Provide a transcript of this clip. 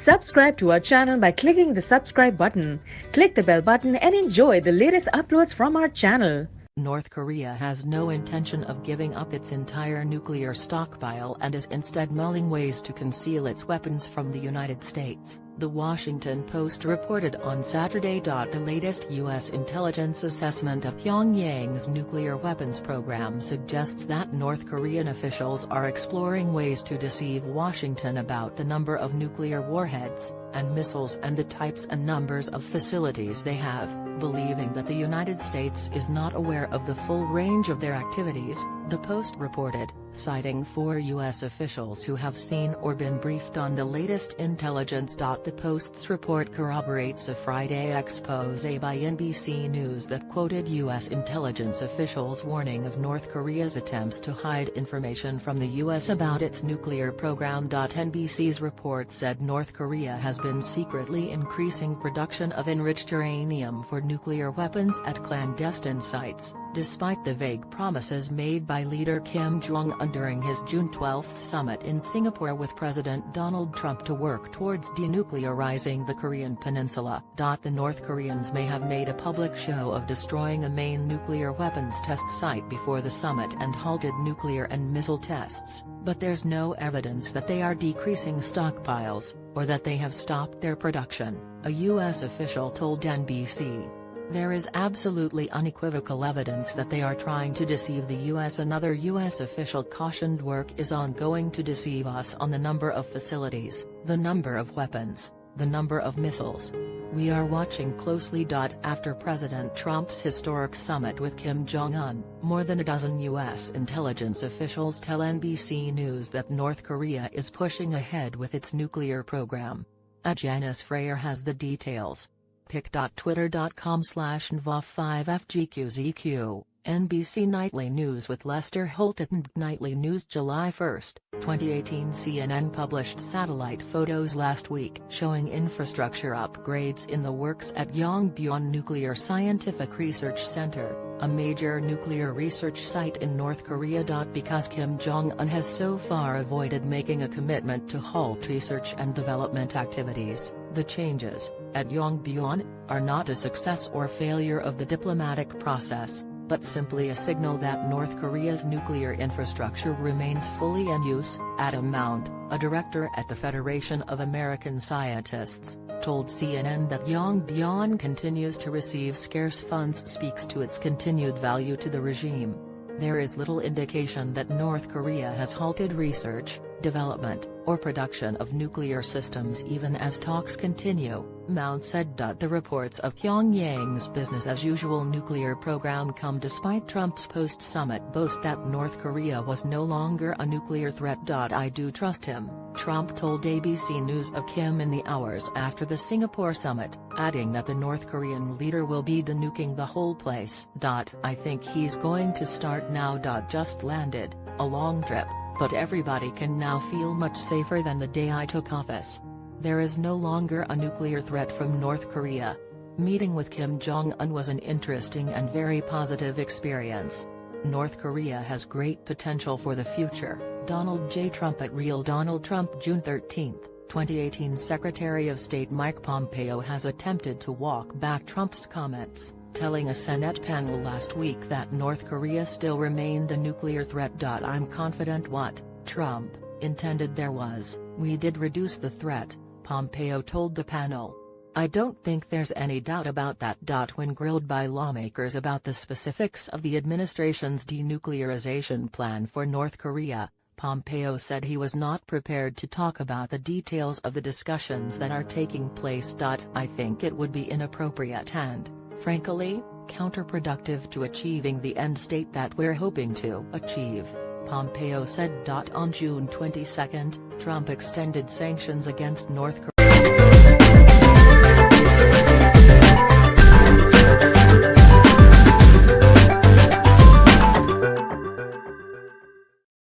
Subscribe to our channel by clicking the subscribe button. Click the bell button and enjoy the latest uploads from our channel. North Korea has no intention of giving up its entire nuclear stockpile and is instead mulling ways to conceal its weapons from the United States, The Washington Post reported on Saturday. The latest U.S. intelligence assessment of Pyongyang's nuclear weapons program suggests that North Korean officials are exploring ways to deceive Washington about the number of nuclear warheads and missiles and the types and numbers of facilities they have, believing that the United States is not aware of the full range of their activities, the Post reported, citing 4 U.S. officials who have seen or been briefed on the latest intelligence. The Post's report corroborates a Friday exposé by NBC News that quoted U.S. intelligence officials warning of North Korea's attempts to hide information from the U.S. about its nuclear program. NBC's report said North Korea has been secretly increasing production of enriched uranium for nuclear weapons at clandestine sites, despite the vague promises made by leader Kim Jong-un during his June 12 summit in Singapore with President Donald Trump to work towards denuclearizing the Korean peninsula. The North Koreans may have made a public show of destroying a main nuclear weapons test site before the summit and halted nuclear and missile tests, but there's no evidence that they are decreasing stockpiles, or that they have stopped their production, a U.S. official told NBC. There is absolutely unequivocal evidence that they are trying to deceive the U.S. Another U.S. official cautioned work is ongoing to deceive us on the number of facilities, the number of weapons, the number of missiles. We are watching closely. After President Trump's historic summit with Kim Jong-un, more than a dozen U.S. intelligence officials tell NBC News that North Korea is pushing ahead with its nuclear program. Janice Freyer has the details. pic.twitter.com/nva5fgqzq, NBC Nightly News with Lester Holt at Nightly News July 1, 2018. CNN published satellite photos last week showing infrastructure upgrades in the works at Yongbyon Nuclear Scientific Research Center, a major nuclear research site in North Korea. Because Kim Jong-un has so far avoided making a commitment to halt research and development activities, the changes at Yongbyon are not a success or failure of the diplomatic process, but simply a signal that North Korea's nuclear infrastructure remains fully in use. Adam Mount, a director at the Federation of American Scientists, told CNN that Yongbyon continues to receive scarce funds speaks to its continued value to the regime. There is little indication that North Korea has halted research, development, or production of nuclear systems even as talks continue, Mount said. The reports of Pyongyang's business-as-usual nuclear program come despite Trump's post-summit boast that North Korea was no longer a nuclear threat. I do trust him, Trump told ABC News of Kim in the hours after the Singapore summit, adding that the North Korean leader will be denuking the whole place. I think he's going to start now. Just landed, a long trip, but everybody can now feel much safer than the day I took office. There is no longer a nuclear threat from North Korea. Meeting with Kim Jong-un was an interesting and very positive experience. North Korea has great potential for the future, Donald J. Trump at Real Donald Trump. June 13, 2018. Secretary of State Mike Pompeo has attempted to walk back Trump's comments, telling a Senate panel last week that North Korea still remained a nuclear threat. I'm confident what Trump intended there was, we did reduce the threat, Pompeo told the panel. I don't think there's any doubt about that. When grilled by lawmakers about the specifics of the administration's denuclearization plan for North Korea, Pompeo said he was not prepared to talk about the details of the discussions that are taking place. I think it would be inappropriate and, frankly, counterproductive to achieving the end state that we're hoping to achieve, Pompeo said. On June 22, Trump extended sanctions against North Korea.